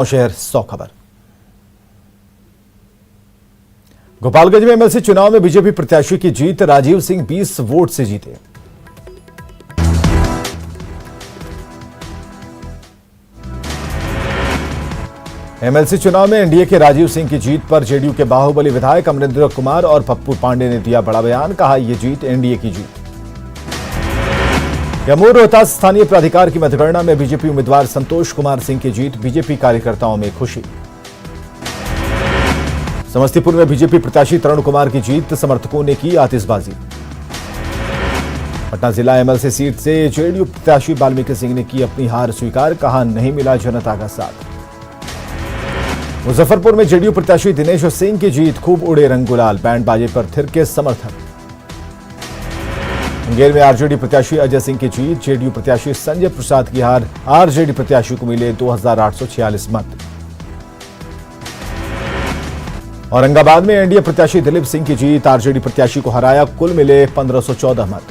शहर 100 खबर। गोपालगंज में एमएलसी चुनाव में बीजेपी प्रत्याशी की जीत, राजीव सिंह 20 वोट से जीते। एमएलसी चुनाव में एनडीए के राजीव सिंह की जीत पर जेडीयू के बाहुबली विधायक अमरिंदर कुमार और पप्पू पांडे ने दिया बड़ा बयान। कहा, यह जीत एनडीए की जीत। कैमूर रोहतास स्थानीय प्राधिकार की मतगणना में बीजेपी उम्मीदवार संतोष कुमार सिंह की जीत, बीजेपी कार्यकर्ताओं में खुशी। समस्तीपुर में बीजेपी प्रत्याशी तरुण कुमार की जीत, समर्थकों ने की आतिशबाजी। पटना जिला एमएलसी सीट से जेडीयू प्रत्याशी वाल्मीकि सिंह ने की अपनी हार स्वीकार। कहा, नहीं मिला जनता का साथ। मुजफ्फरपुर में जेडीयू प्रत्याशी दिनेश सिंह की जीत, खूब उड़े रंग गुलाल, बैंड बाजे पर थिरके समर्थक। मुंगेर में आरजेडी प्रत्याशी अजय सिंह की जीत, जेडीयू प्रत्याशी संजय प्रसाद की हार, आरजेडी प्रत्याशी को मिले 2846 मत। औरंगाबाद में एनडीए प्रत्याशी दिलीप सिंह की जीत, आरजेडी प्रत्याशी को हराया, कुल मिले 1514 मत।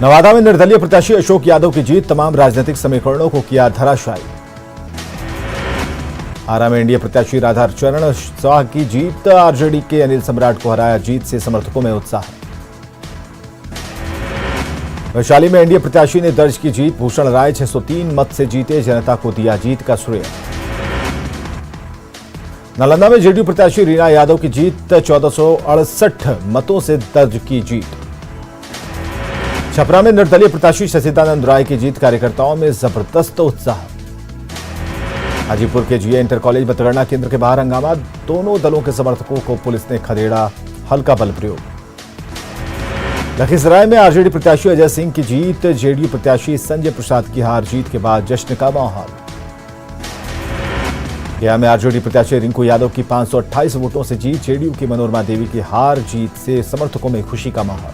नवादा में निर्दलीय प्रत्याशी अशोक यादव की जीत, तमाम राजनीतिक समीकरणों को किया धराशायी। आरा में एनडीए प्रत्याशी राधाचरण शाह की जीत, आरजेडी के अनिल सम्राट को हराया, जीत से समर्थकों में उत्साह। वैशाली में एनडीए प्रत्याशी ने दर्ज की जीत, भूषण राय 603 मत से जीते, जनता को दिया जीत का श्रेय। नालंदा में जेडीयू प्रत्याशी रीना यादव की जीत, 1468 मतों से दर्ज की जीत। छपरा में निर्दलीय प्रत्याशी शशिदानंद राय की जीत, कार्यकर्ताओं में जबरदस्त उत्साह। हाजीपुर के जीए इंटर कॉलेज मतगणना केंद्र के बाहर हंगामा, दोनों दलों के समर्थकों को पुलिस ने खदेड़ा, हल्का बल प्रयोग। लखीसराय में आरजेडी प्रत्याशी अजय सिंह की जीत, जेडीयू प्रत्याशी संजय प्रसाद की हार, जीत के बाद जश्न का माहौल। गया में आरजेडी प्रत्याशी रिंकू यादव की 528 वोटों से जीत, जेडीयू की मनोरमा देवी की हार, जीत से समर्थकों में खुशी का माहौल।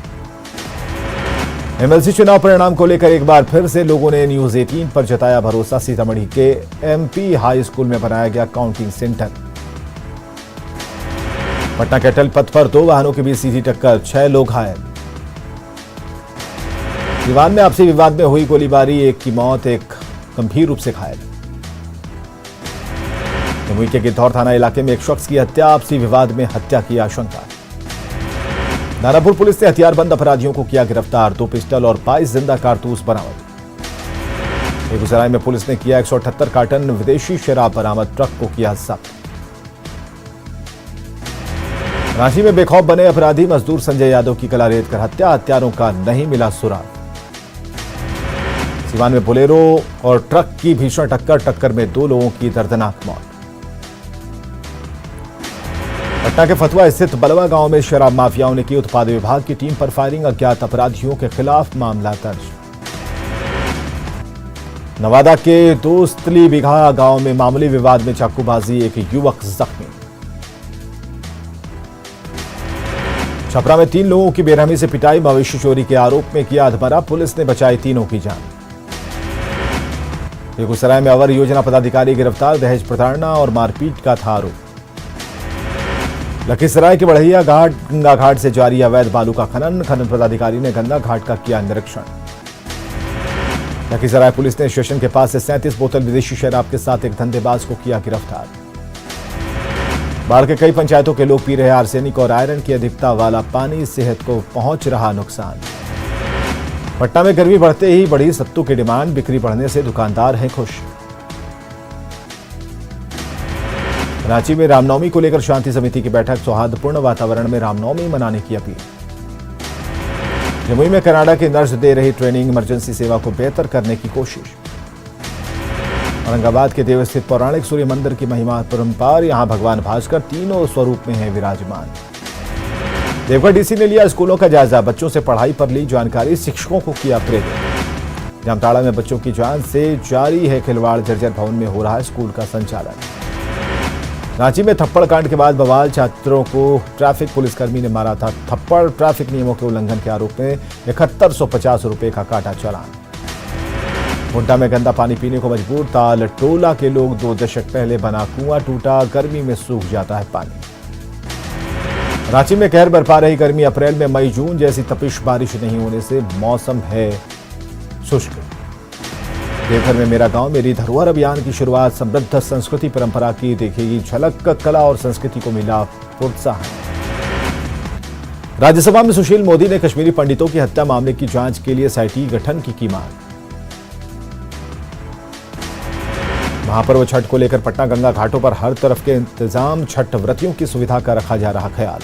एमएलसी चुनाव परिणाम को लेकर एक बार फिर से लोगों ने न्यूज 18 पर जताया भरोसा। सीतामढ़ी के एमपी हाई स्कूल में बनाया गया काउंटिंग सेंटर। पटना कैटल पथ पर 2 वाहनों के बीच सीधी टक्कर, 6 लोग घायल। दीवान में आपसी विवाद में हुई गोलीबारी, एक की मौत, एक गंभीर रूप से घायल। जमुई के गिद्धौर थाना इलाके में एक शख्स की हत्या, आपसी विवाद में हत्या की आशंका। दानापुर पुलिस ने हथियारबंद अपराधियों को किया गिरफ्तार, 2 पिस्टल और 22 जिंदा कारतूस बरामद। बेगूसराय में पुलिस ने किया 178 कार्टन विदेशी शराब बरामद, ट्रक को किया जब्त। रांची में बेखौफ बने अपराधी, मजदूर संजय यादव की गला रेत कर हत्या, हत्यारों का नहीं मिला सुराग। सिवान में बोलेरो और ट्रक की भीषण टक्कर में 2 लोगों की दर्दनाक मौत। पटना के फतुहा स्थित बलवा गांव में शराब माफियाओं ने की उत्पाद विभाग की टीम पर फायरिंग, अज्ञात अपराधियों के खिलाफ मामला दर्ज। नवादा के दोस्तली बिघा गांव में मामूली विवाद में चाकूबाजी, एक युवक जख्मी। छपरा में 3 लोगों की बेरहमी से पिटाई, मवेशी चोरी के आरोप में किया अधमरा, पुलिस ने बचाई तीनों की जान। बेगूसराय में अवर योजना पदाधिकारी गिरफ्तार, दहेज प्रताड़ना और मारपीट का था आरोप। लखीसराय के बढ़ैया घाट गंगा घाट से जारी अवैध बालू का खनन पदाधिकारी ने गंगा घाट का किया निरीक्षण। लखीसराय पुलिस ने स्टेशन के पास से 37 बोतल विदेशी शराब के साथ एक धंधेबाज को किया गिरफ्तार। बाढ़ के कई पंचायतों के लोग पी रहे आर्सेनिक और आयरन की अधिकता वाला पानी, सेहत को पहुंच रहा नुकसान। पटना में गर्मी बढ़ते ही बढ़ी सत्तू की डिमांड, बिक्री बढ़ने से दुकानदार हैं खुश। रांची में रामनवमी को लेकर शांति समिति की बैठक, सौहार्दपूर्ण वातावरण में रामनवमी मनाने की अपील। जमुई में कनाडा की नर्स दे रही ट्रेनिंग, इमरजेंसी सेवा को बेहतर करने की कोशिश। औरंगाबाद के देव स्थित पौराणिक सूर्य मंदिर की महिमा परंपार, यहां भगवान भास्कर तीनों स्वरूप में हैं विराजमान। देवघर डीसी ने लिया स्कूलों का जायजा, बच्चों से पढ़ाई पर ली जानकारी, शिक्षकों को किया प्रेरित। जामताड़ा में बच्चों की जान से जारी है खिलवाड़, जर्जर भवन में हो रहा है स्कूल का संचालन। रांची में थप्पड़ कांड के बाद बवाल, छात्रों को ट्रैफिक पुलिसकर्मी ने मारा था थप्पड़, ट्रैफिक नियमों के उल्लंघन के आरोप में 7150 रुपए का काटा चालान। गोड्डा में गंदा पानी पीने को मजबूर, ताल टोला के लोग, 2 दशक पहले बना कुआं टूटा, गर्मी में सूख जाता है पानी। रांची में कहर बरपा रही गर्मी, अप्रैल में मई जून जैसी तपिश बारिश नहीं होने से मौसम है शुष्क। देवघर में मेरा गांव मेरी धरोहर अभियान की शुरुआत। समृद्ध संस्कृति परंपरा की देखेगी झलक, कला और संस्कृति को मिला प्रोत्साहन। राज्यसभा में सुशील मोदी ने कश्मीरी पंडितों की हत्या मामले की जांच के लिए एसआईटी गठन की मांग। महापर्व छठ को लेकर पटना गंगा घाटों पर हर तरफ के इंतजाम, छठ व्रतियों की सुविधा का रखा जा रहा ख्याल।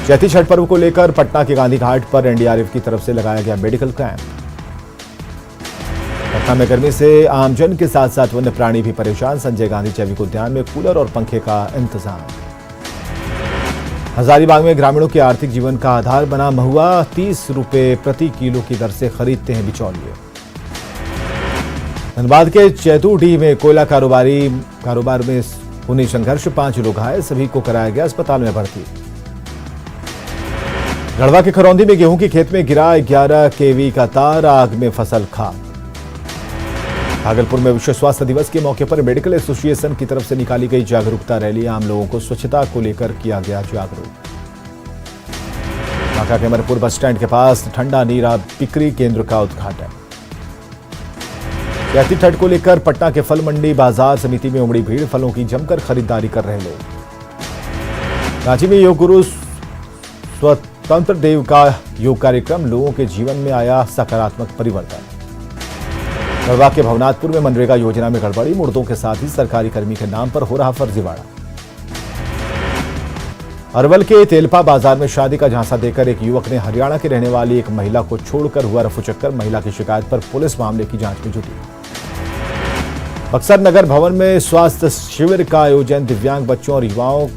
चैती छठ पर्व को लेकर पटना के गांधी घाट पर एनडीआरएफ की तरफ से लगाया गया मेडिकल कैंप। पटना में गर्मी से आमजन के साथ साथ वन्य प्राणी भी परेशान। संजय गांधी जैविक उद्यान में कूलर और पंखे का इंतजाम। हजारीबाग में ग्रामीणों के आर्थिक जीवन का आधार बना महुआ 30 रुपए प्रति किलो की दर से खरीदते हैं बिचौलिए। धनबाद के चैतूडीह में कोयला कारोबार में हुई संघर्ष, 5 लोग घायल, सभी को कराया गया अस्पताल में भर्ती। गढ़वा के खरौंदी में गेहूं के खेत में गिरा 11 केवी का तार, आग में फसल खाक। भागलपुर में विश्व स्वास्थ्य दिवस के मौके पर मेडिकल एसोसिएशन की तरफ से निकाली गई जागरूकता रैली, आम लोगों को स्वच्छता को लेकर किया गया जागरूक। ढाका के अमरपुर बस स्टैंड के पास ठंडा नीरा बिक्री केंद्र का उद्घाटन। चैती छठ को लेकर पटना के फल मंडी बाजार समिति में उमड़ी भीड़, फलों की जमकर खरीदारी कर रहे लोग। रांची में योग गुरु स्वतंत्र देव का योग कार्यक्रम, लोगों के जीवन में आया सकारात्मक परिवर्तन। गढ़वा के भवनाथपुर में मनरेगा योजना में गड़बड़ी, मुर्दों के साथ ही सरकारी कर्मी के नाम पर हो रहा फर्जीवाड़ा। अरवल के तेलपा बाजार में शादी का झांसा देकर एक युवक ने हरियाणा की रहने वाली एक महिला को छोड़कर हुआ रफूचक्कर, महिला की शिकायत पर पुलिस मामले की जांच में जुटी। बक्सर नगर भवन में स्वास्थ्य शिविर का आयोजन, दिव्यांग बच्चों और युवाओं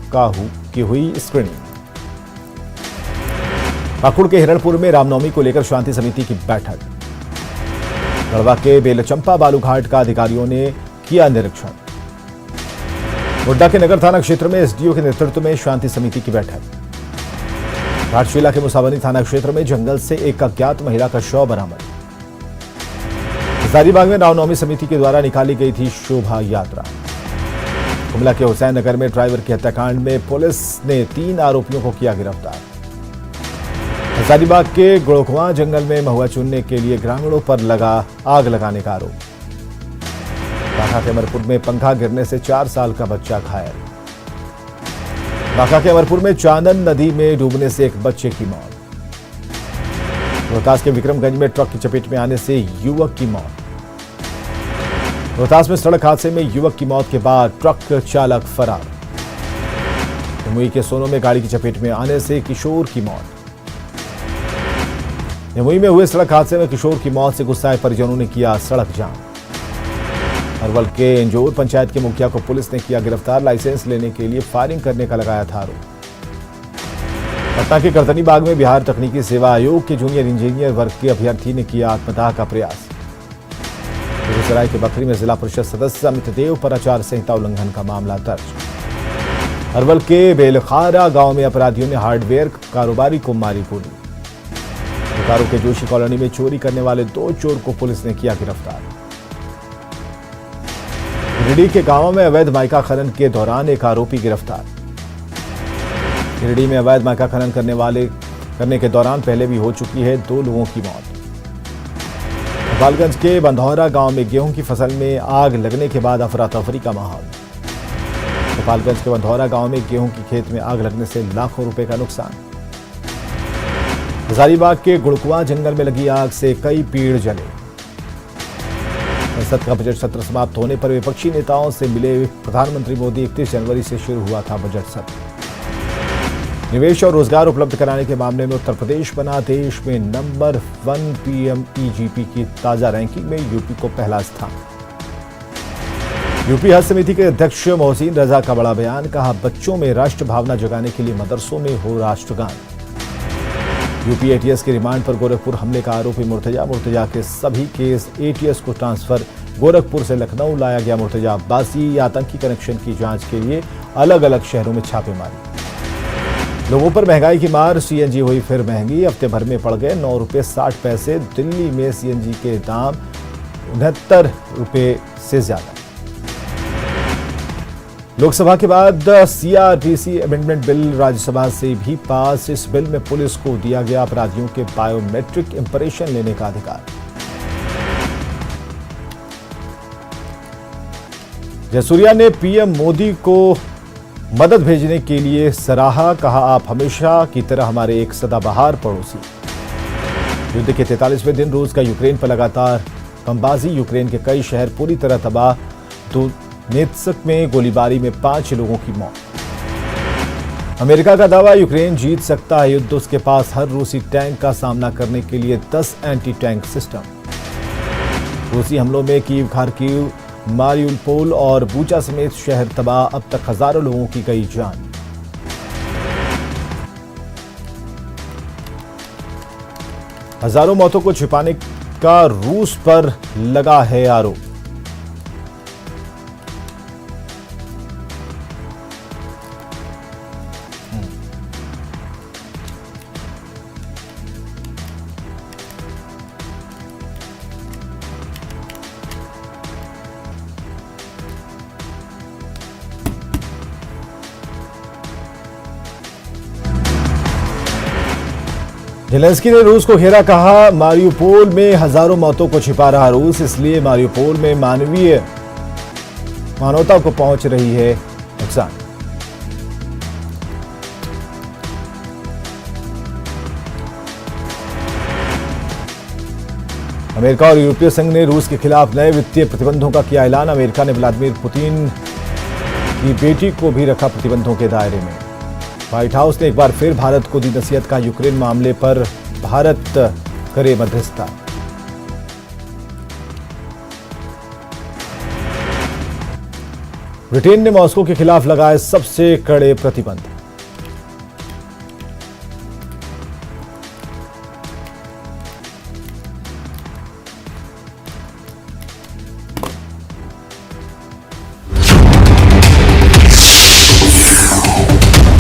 की हुई स्क्रीनिंग। पाकुड़ के हिरणपुर में रामनवमी को लेकर शांति समिति की बैठक। गढ़वा के बेलचंपा बालूघाट का अधिकारियों ने किया निरीक्षण। गोड्डा के नगर थाना क्षेत्र में एसडीओ के नेतृत्व में शांति समिति की बैठक। घाटशिला के मुसाबनी थाना क्षेत्र में जंगल से एक अज्ञात महिला का शव बरामद। हजारीबाग में रामनवमी समिति के द्वारा निकाली गई थी शोभा यात्रा। गुमला के हुसैन नगर में ड्राइवर की हत्याकांड में पुलिस ने 3 आरोपियों को किया गिरफ्तार। हजारीबाग के गुड़कवा जंगल में महुआ चुनने के लिए ग्रामीणों पर लगा आग लगाने का आरोप। बांका के अमरपुर में पंखा गिरने से 4 साल का बच्चा घायल। बांका के अमरपुर में चांदन नदी में डूबने से एक बच्चे की मौत। रोहतास के विक्रमगंज में ट्रक की चपेट में आने से युवक की मौत। रोहतास में सड़क हादसे में युवक की मौत के बाद ट्रक चालक फरार। जमुई के सोनो में गाड़ी की चपेट में आने से किशोर की मौत। जमुई में हुए सड़क हादसे में किशोर की मौत से गुस्साए परिजनों ने किया सड़क जाम। अरवल के इंजोर पंचायत के मुखिया को पुलिस ने किया गिरफ्तार, लाइसेंस लेने के लिए फायरिंग करने का लगाया था आरोप। पटना के करतनी बाग में बिहार तकनीकी सेवा आयोग के जूनियर इंजीनियर वर्ग के अभ्यर्थी ने किया आत्मदाह का प्रयास। बेगूसराय के बखरी में जिला परिषद सदस्य अमित देव पर आचार संहिता उल्लंघन का मामला दर्ज। अरवल के बेलखारा गांव में अपराधियों ने हार्डवेयर कारोबारी को मारी गोली। बोकारो के जोशी कॉलोनी में चोरी करने वाले 2 चोर को पुलिस ने किया गिरफ्तार। गिरिडीह के गांवों में अवैध माइका खनन के दौरान एक आरोपी गिरफ्तार। गिरिडीह में अवैध माइका खनन करने के दौरान पहले भी हो चुकी है 2 लोगों की मौत। गोपालगंज के बंधौरा गांव में गेहूं की फसल में आग लगने के बाद अफरा तफरी का माहौल। गोपालगंज के बंधौरा गांव में गेहूं की खेत में आग लगने से लाखों रुपए का नुकसान। हजारीबाग के गुड़कवा जंगल में लगी आग से कई पेड़ जले। संसद का बजट सत्र समाप्त होने पर विपक्षी नेताओं से मिले प्रधानमंत्री मोदी। 31 जनवरी से शुरू हुआ था बजट सत्र। निवेश और रोजगार उपलब्ध कराने के मामले में उत्तर प्रदेश बना देश में नंबर 1 पीएमईजीपी की ताजा रैंकिंग में यूपी को पहला स्थान। यूपी हज समिति के अध्यक्ष मोहसिन रजा का बड़ा बयान, कहा बच्चों में राष्ट्र भावना जगाने के लिए मदरसों में हो राष्ट्रगान। यूपी एटीएस के रिमांड पर गोरखपुर हमले का आरोपी मुर्तजा के सभी केस एटीएस को ट्रांसफर। गोरखपुर से लखनऊ लाया गया मुर्तजा अब्बासी। आतंकी कनेक्शन की जांच के लिए अलग अलग शहरों में छापेमारी। लोगों पर महंगाई की मार, सीएनजी हुई फिर महंगी, हफ्ते भर में पड़ गए 9 रुपये 60 पैसे। दिल्ली में सीएनजी के दाम 69 रुपये से ज्यादा। लोकसभा के बाद सीआरपीसी अमेंडमेंट बिल राज्यसभा से भी पास। इस बिल में पुलिस को दिया गया अपराधियों के बायोमेट्रिक इंप्रेशन लेने का अधिकार। जयसूर्या ने पीएम मोदी को मदद भेजने के लिए सराहा, कहा आप हमेशा की तरह हमारे एक सदाबहार पड़ोसी। युद्ध के 43वें दिन रूस का यूक्रेन पर लगातार बमबाजी, यूक्रेन के कई शहर पूरी तरह तबाह। दोनेत्स्क में गोलीबारी में 5 लोगों की मौत। अमेरिका का दावा, यूक्रेन जीत सकता है युद्ध, उसके पास हर रूसी टैंक का सामना करने के लिए 10 एंटी टैंक सिस्टम। रूसी हमलों में कीव, खार्किव, मारिउपोल और बूचा समेत शहर तबाह, अब तक हजारों लोगों की गई जान। हजारों मौतों को छिपाने का रूस पर लगा है आरोप। ज़ेलेंस्की ने रूस को घेरा, कहा मारिउपोल में हजारों मौतों को छिपा रहा रूस, इसलिए मारिउपोल में मानवता को पहुंच रही है नुकसान। अमेरिका और यूरोपीय संघ ने रूस के खिलाफ नए वित्तीय प्रतिबंधों का किया ऐलान। अमेरिका ने व्लादिमीर पुतिन की बेटी को भी रखा प्रतिबंधों के दायरे में। व्हाइट हाउस ने एक बार फिर भारत को दी नसीहत, का यूक्रेन मामले पर भारत करे मध्यस्थता। ब्रिटेन ने मॉस्को के खिलाफ लगाए सबसे कड़े प्रतिबंध।